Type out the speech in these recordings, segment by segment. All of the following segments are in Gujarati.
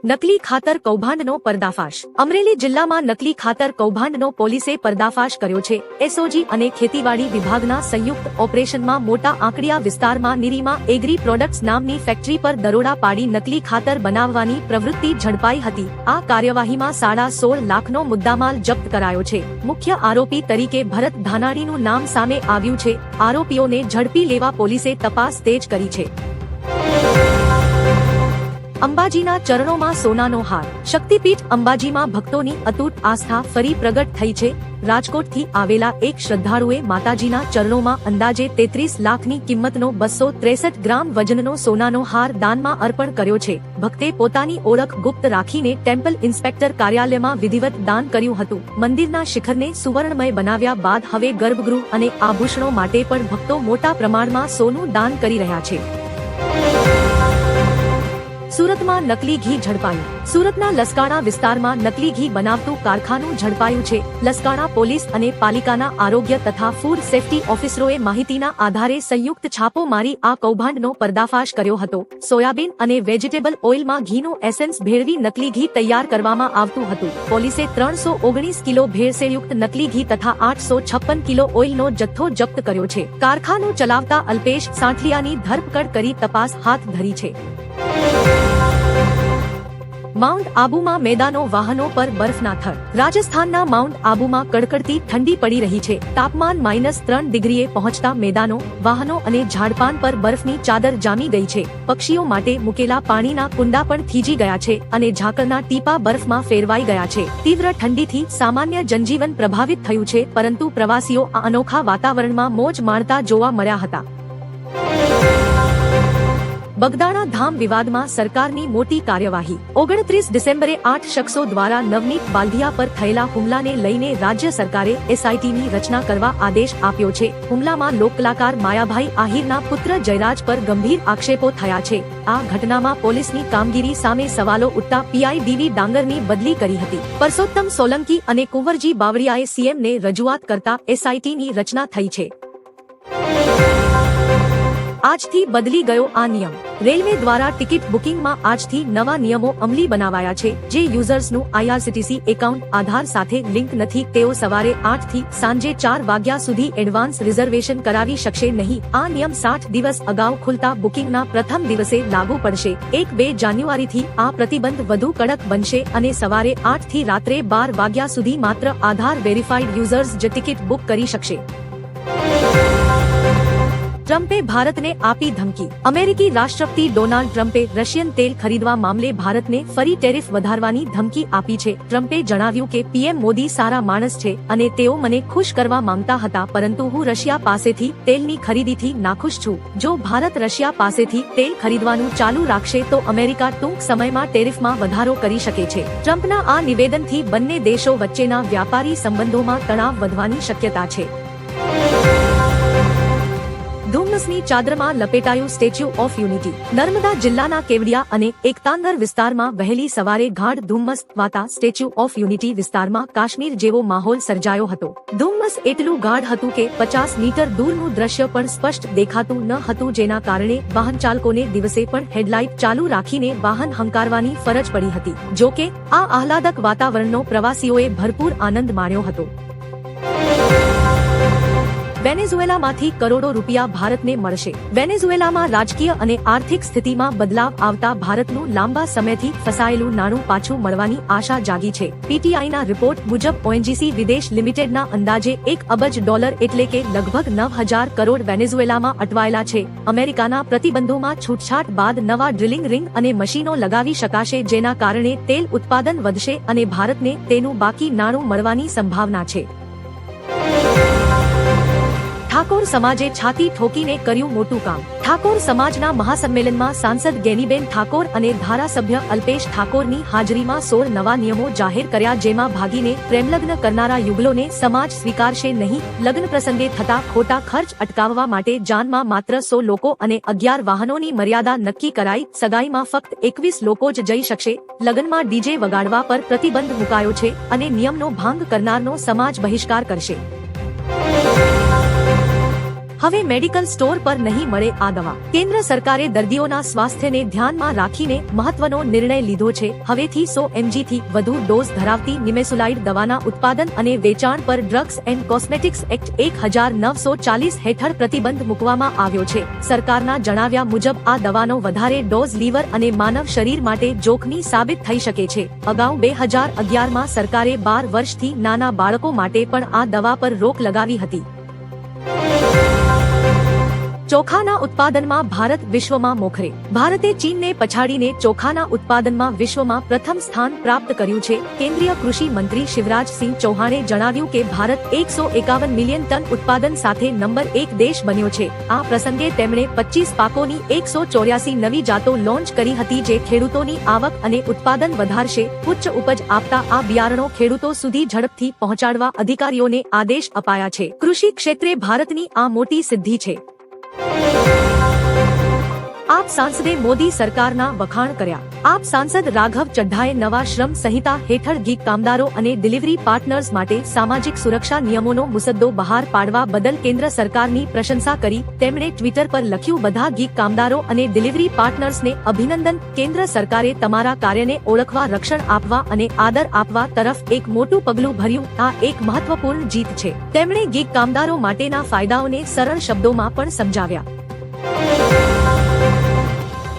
નકલી ખાતર કૌભાંડનો પર્દાફાશ। અમરેલી જિલ્લામાં નકલી ખાતર કૌભાંડનો પોલીસે પર્દાફાશ કર્યો છે। એસઓજી અને ખેતીવાડી વિભાગના સંયુક્ત ઓપરેશનમાં મોટા આંકડિયા વિસ્તારમાં નિરીમા એગ્રી પ્રોડક્ટ્સ નામની ફેક્ટરી પર દરોડા પાડી નકલી ખાતર બનાવવાની પ્રવૃત્તિ ઝડપાઈ હતી। આ કાર્યવાહીમાં 16.5 લાખનો મુદ્દામાલ જપ્ત કરાયો છે। મુખ્ય આરોપી તરીકે ભરત ધાનાણીનું નામ સામે આવ્યું છે। આરોપીઓને ઝડપી લેવા પોલીસે તપાસ તેજ કરી છે। અંબાજીના ચરણોમાં સોનાનો હાર। શક્તિપીઠ અંબાજીમાં ભક્તોની અતૂટ આસ્થા ફરી પ્રગટ થઈ છે। રાજકોટથી આવેલા એક શ્રદ્ધાળુએ માતાજીના ચરણોમાં અંદાજે 33 લાખની કિંમતનો 263 ગ્રામ વજનનો સોનાનો હાર દાનમાં અર્પણ કર્યો છે। ભક્તે પોતાની ઓળખ ગુપ્ત રાખીને ટેમ્પલ ઇન્સ્પેક્ટર કાર્યાલયમાં વિધિવત દાન કર્યું હતું। મંદિરના શિખરને સુવર્ણમય બનાવ્યા બાદ હવે ગર્ભગૃહ અને આભૂષણો માટે પણ ભક્તો મોટા પ્રમાણમાં સોનું દાન કરી રહ્યા છે। સુરતમાં નકલી ઘી ઝડપાયું। સુરતના લસકાણા વિસ્તારમાં નકલી ઘી બનાવતું કારખાનું ઝડપાયું છે। લસકાણા પોલીસ અને પાલિકાના આરોગ્ય તથા ફૂડ સેફ્ટી ઓફિસરોએ માહિતીના આધારે સંયુક્ત છાપો મારી આ કૌભાંડનો પર્દાફાશ કર્યો હતો। સોયાબીન અને વેજીટેબલ ઓઇલમાં ઘીનું એસેન્સ ભેળવી નકલી ઘી તૈયાર કરવામાં આવતું હતું। પોલીસે 319 કિલો ભેળસેળયુક્ત નકલી ઘી તથા 856 કિલો ઓઇલનો જથ્થો જપ્ત કર્યો છે। કારખાનું ચલાવતા અલ્પેશ સાંઠલિયાની ધરપકડ કરી તપાસ હાથ ધરી છે। માઉન્ટ આબુમાં મેદાનો વાહનો પર બરફના થર। રાજસ્થાનના માઉન્ટ આબુમાં કડકડતી ઠંડી પડી રહી છે। તાપમાન -3 ડિગ્રીએ પહોંચતા મેદાનો, વાહનો અને ઝાડપાન પર બરફની ચાદર જામી ગઈ છે। પક્ષીઓ માટે મૂકેલા પાણીના કુંડા પણ થીજી ગયા છે અને ઝાકળના ટીપા બરફમાં ફેરવાઈ ગયા છે। તીવ્ર ઠંડીથી સામાન્ય જનજીવન પ્રભાવિત થયું છે, પરંતુ પ્રવાસીઓ આ અનોખા વાતાવરણમાં મોજ માણતા જોવા મળ્યા હતા। બગદાણા ધામ વિવાદમાં સરકારની મોટી કાર્યવાહી। 29 ડિસેમ્બરે 8 શખ્સો દ્વારા નવનીત બાલધિયા પર થયેલા હુમલાને લઈને રાજ્ય સરકારે એસઆઈટીની રચના કરવા આદેશ આપ્યો છે। હુમલામાં લોકકલાકાર માયાભાઈ આહિરના પુત્ર જયરાજ પર ગંભીર આક્ષેપો થયા છે। આ ઘટનામાં પોલીસની કામગીરી સામે સવાલો ઉઠતા પીઆઈ ડીવી ડાંગરની બદલી કરી હતી। પરસોત્તમ સોલંકી અને કુંવરજી બાવળિયાએ સીએમને રજૂઆત કરતા એસઆઈટીની રચના થઈ છે। આજથી બદલી ગયો આ નિયમ। રેલવે દ્વારા ટિકિટ બુકિંગમાં આજથી નવા નિયમો અમલી બનાવાયા છે। જે યુઝર્સનું આઈઆરસીટીસી એકાઉન્ટ આધાર સાથે લિંક નથી તેઓ સવારે 8 થી સાંજે 4 વાગ્યા સુધી એડવાન્સ રિઝર્વેશન કરાવી શકશે નહીં। આ નિયમ 60 દિવસ અગાઉ ખુલતા બુકિંગના પ્રથમ દિવસે લાગુ પડશે। 1-2 જાન્યુઆરીથી આ પ્રતિબંધ વધુ કડક બનશે અને સવારે 8 થી રાત્રે 12 વાગ્યા સુધી માત્ર આધાર વેરીફાઈડ યુઝર્સ જ ટિકિટ બુક કરી શકશે। ટ્રમ્પે ભારતને આપી ધમકી। અમેરિકી રાષ્ટ્રપતિ ડોનાલ્ડ ટ્રમ્પે રશિયન તેલ ખરીદવા મામલે ભારતને ફરી ટેરિફ વધારવાની ધમકી આપી છે। ટ્રમ્પે જણાવ્યું કે પીએમ મોદી સારા માણસ છે અને તેઓ મને ખુશ કરવા માંગતા હતા, પરંતુ હું રશિયા પાસેથી તેલની ખરીદીથી નાખુશ છું। જો ભારત રશિયા પાસેથી તેલ ખરીદવાનું ચાલુ રાખશે તો અમેરિકા ટૂંક સમયમાં ટેરિફમાં વધારો કરી શકે છે। ટ્રમ્પના આ નિવેદનથી બંને દેશો વચ્ચેના વ્યાપારી સંબંધોમાં તણાવ વધવાની શક્યતા છે। ધુમ્મસની ચાદરમાં લપેટાયું સ્ટેચ્યુ ઓફ યુનિટી। નર્મદા જિલ્લાના કેવડિયા અને એકતાંગર વિસ્તારમાં વહેલી સવારે ગાઢ ધુમ્મસ વાતા સ્ટેચ્યુ ઓફ યુનિટી વિસ્તારમાં કાશ્મીર જેવો માહોલ સર્જાયો હતો। ધુમ્મસ એટલું ગાઢ હતું કે 50 મીટર દૂરનું દ્રશ્ય પણ સ્પષ્ટ દેખાતું ન હતું, જેના કારણે વાહન ચાલકોને દિવસે પણ હેડલાઇટ ચાલુ રાખીને વાહન હંકારવાની ફરજ પડી હતી। જો કે આ આહલાદક વાતાવરણનો પ્રવાસીઓએ ભરપૂર આનંદ માણ્યો હતો। વેનેઝુએલામાંથી કરોડો રૂપિયા ભારતને મળશે। વેનેઝુએલામાં રાજકીય અને આર્થિક સ્થિતિમાં બદલાવ આવતા ભારતનું લાંબા સમયથી ફસાયેલું નાણું પાછું મળવાની આશા જાગી છે। પીટીઆઈના રિપોર્ટ મુજબ ઓએનજીસી વિદેશ લિમિટેડના અંદાજે $1 અબજ એટલે કે લગભગ 9,000 કરોડ વેનેઝુએલામાં અટવાયેલા છે। અમેરિકાના પ્રતિબંધોમાં છૂટછાટ બાદ નવા ડ્રિલિંગ રિંગ અને મશીનો લગાવી શકાશે, જેના કારણે તેલ ઉત્પાદન વધશે અને ભારતને તેનું બાકી નાણું મળવાની સંભાવના છે। ઠાકોર સમાજે છાતી ઠોકીને કર્યું મોટું કામ। ઠાકોર સમાજના મહાસંમેલનમાં સાંસદ ગેનીબેન ઠાકોર અને ધારાસભ્ય અલ્પેશ ઠાકોરની હાજરીમાં 16 નવા નિયમો જાહેર કર્યા, જેમાં ભાગીને પ્રેમલગ્ન કરનારા યુગલોને સમાજ સ્વીકારશે નહીં। લગ્ન પ્રસંગે થતા ખોટા ખર્ચ અટકાવવા માટે જાનમાં માત્ર 100 લોકો અને 11 વાહનોની મર્યાદા નક્કી કરાઈ। સગાઈમાં ફક્ત 21 લોકો જ જઈ શકશે। લગ્નમાં ડીજે વગાડવા પર પ્રતિબંધ મુકાયો છે અને નિયમનો ભંગ કરનારનો સમાજ બહિષ્કાર કરશે। હવે મેડિકલ સ્ટોર પર નહીં મળે આ દવા. કેન્દ્ર સરકારે દર્દીઓના સ્વાસ્થ્યને ધ્યાનમાં રાખીને મહત્વનો નિર્ણય લીધો છે. હવેથી 100 mg થી વધુ ડોઝ ધરાવતી નિમેસુલાઇડ દવાના ઉત્પાદન અને વેચાણ પર ડ્રગ્સ એન્ડ કોસ્મેટિક્સ એક્ટ 1940 હેઠળ પ્રતિબંધ મૂકવામાં આવ્યો છે. સરકારના જણાવ્યા મુજબ આ દવાનો વધારે ડોઝ લીવર અને માનવ શરીર માટે જોખમી સાબિત થઈ શકે છે. અગાઉ 2011માં સરકારે 12 વર્ષથી નાના બાળકો માટે પણ આ દવા પર રોક લગાવી હતી. ચોખાના ઉત્પાદનમાં ભારત વિશ્વમાં મોખરે. ભારતે ચીનને પછાડીને ચોખાના ઉત્પાદનમાં વિશ્વમાં પ્રથમ સ્થાન પ્રાપ્ત કર્યું છે. કેન્દ્રીય કૃષિ મંત્રી શિવરાજસિંહ ચૌહાણે જણાવ્યું કે ભારત 151 મિલિયન ટન ઉત્પાદન સાથે નંબર 1 દેશ બન્યો છે. આ પ્રસંગે તેમણે 25 પાકોની 184 નવી જાતો લોન્ચ કરી હતી જે ખેડૂતોની આવક અને ઉત્પાદન વધારશે. ઉચ્ચ ઉપજ આપતા આ બિયારણો ખેડૂતો સુધી ઝડપથી પહોંચાડવા અધિકારીઓને આદેશ અપાયા છે. કૃષિ ક્ષેત્રે ભારતની આ મોટી સિદ્ધિ છે. આપ સાંસદે મોદી સરકારના વખાણ કર્યા. આપ સાંસદ રાઘવ ચડ્ઢાએ નવા શ્રમ સંહિતા હેઠળ ગીગ કામદારો અને ડિલિવરી પાર્ટનર્સ માટે સામાજિક સુરક્ષા નિયમોનો મુસદ્દો બહાર પાડવા બદલ કેન્દ્ર સરકારની પ્રશંસા કરી. તેમણે ટ્વિટર પર લખ્યું, બધા ગીગ કામદારો અને ડિલિવરી પાર્ટનર્સને અભિનંદન. કેન્દ્ર સરકારે તમારા કાર્યને ઓળખવા, રક્ષણ આપવા અને આદર આપવા તરફ એક મોટું પગલું ભર્યું. આ એક મહત્વપૂર્ણ જીત છે. તેમણે ગીગ કામદારો માટેના ફાયદાઓને સરળ શબ્દોમાં પણ સમજાવ્યા.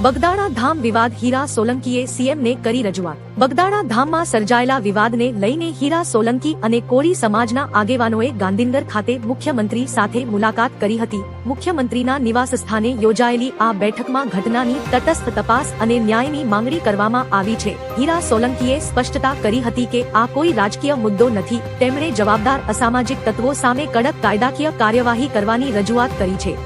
બગદાણા ધામ વિવાદ. હીરા સોલંકીએ સીએમને કરી રજૂઆત. બગદાણા ધામમાં સર્જાયેલા વિવાદને લઈને હીરા સોલંકી અને કોળી સમાજના આગેવાનોએ ગાંધીનગર ખાતે મુખ્યમંત્રી સાથે મુલાકાત કરી હતી. મુખ્યમંત્રીના નિવાસસ્થાને યોજાયેલી આ બેઠકમાં ઘટનાની તટસ્થ તપાસ અને ન્યાયની માંગણી કરવામાં આવી છે. હીરા સોલંકીએ સ્પષ્ટતા કરી હતી કે આ કોઈ રાજકીય મુદ્દો નથી. તેમણે જવાબદાર અસામાજિક તત્વો સામે કડક કાયદાકીય કાર્યવાહી કરવાની રજૂઆત કરી છે.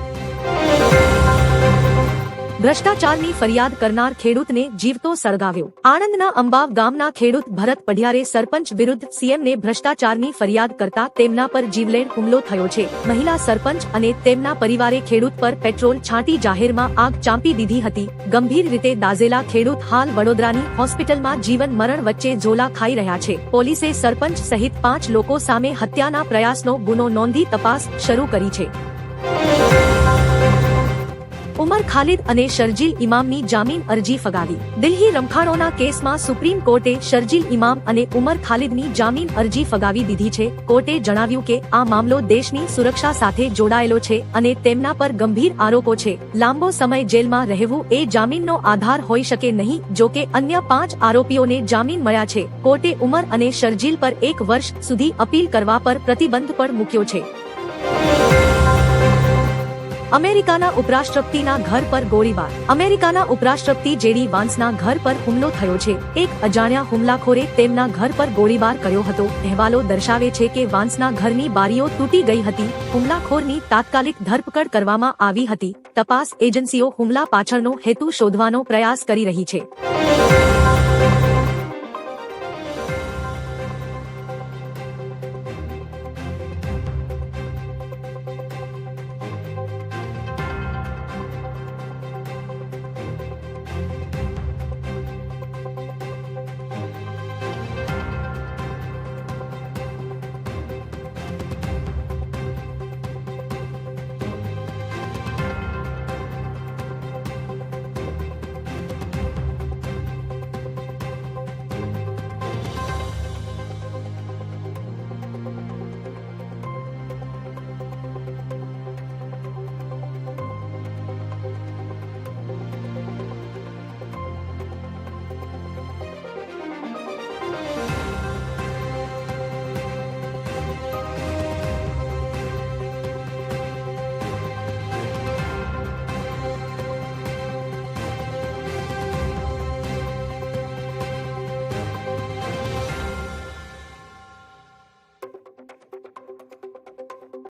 ભ્રષ્ટાચારની ફરિયાદ કરનાર ખેડૂતને જીવતો સળગાવ્યો. આણંદના અંબાવ ગામના ખેડૂત ભરત પઢિયારે સરપંચ વિરુદ્ધ સીએમને ભ્રષ્ટાચારની ફરિયાદ કરતા તેમના પર જીવલેણ હુમલો થયો છે. મહિલા સરપંચ અને તેમના પરિવારે ખેડૂત પર પેટ્રોલ છાંટી જાહેરમાં આગ ચાંપી દીધી હતી. ગંભીર રીતે દાઝેલા ખેડૂત હાલ વડોદરાની હોસ્પિટલમાં જીવન મરણ વચ્ચે ઝોલા ખાઈ રહ્યા છે. પોલીસે સરપંચ સહિત 5 લોકો સામે હત્યાના પ્રયાસનો ગુનો નોંધી તપાસ શરૂ કરી છે. ઉમર ખાલિદ અને શરજીલ ઇમામની જામીન અરજી ફગાવી. દિલ્હી રમખાણોના કેસમાં સુપ્રીમ કોર્ટે શરજીલ ઇમામ અને ઉમર ખાલિદની જામીન અરજી ફગાવી દીધી છે. કોર્ટે જણાવ્યું કે આ મામલો દેશની સુરક્ષા સાથે જોડાયેલો છે અને તેમના પર ગંભીર આરોપો છે. લાંબો સમય જેલમાં રહેવું એ જામીનનો આધાર હોઈ શકે નહીં. જોકે અન્ય 5 આરોપીઓને જામીન મળ્યા છે. કોર્ટે ઉમર અને શરજીલ પર 1 વર્ષ સુધી અપીલ કરવા પર પ્રતિબંધ પણ મૂક્યો છે. અમેરિકાના ઉપરાષ્ટ્રપતિના ઘર પર ગોળીબાર. અમેરિકાના ઉપરાષ્ટ્રપતિ જેડી વાન્સના ઘર પર હુમલો થયો છે. એક અજાણ્યા હુમલાખોરે તેમના ઘર પર ગોળીબાર કર્યો હતો. અહેવાલો દર્શાવે છે કે વાન્સના ઘરની બારીઓ તૂટી ગઈ હતી. હુમલાખોરની તાત્કાલિક ધરપકડ કરવામાં આવી હતી. તપાસ એજન્સીઓ હુમલા પાછળનો હેતુ શોધવાનો પ્રયાસ કરી રહી છે.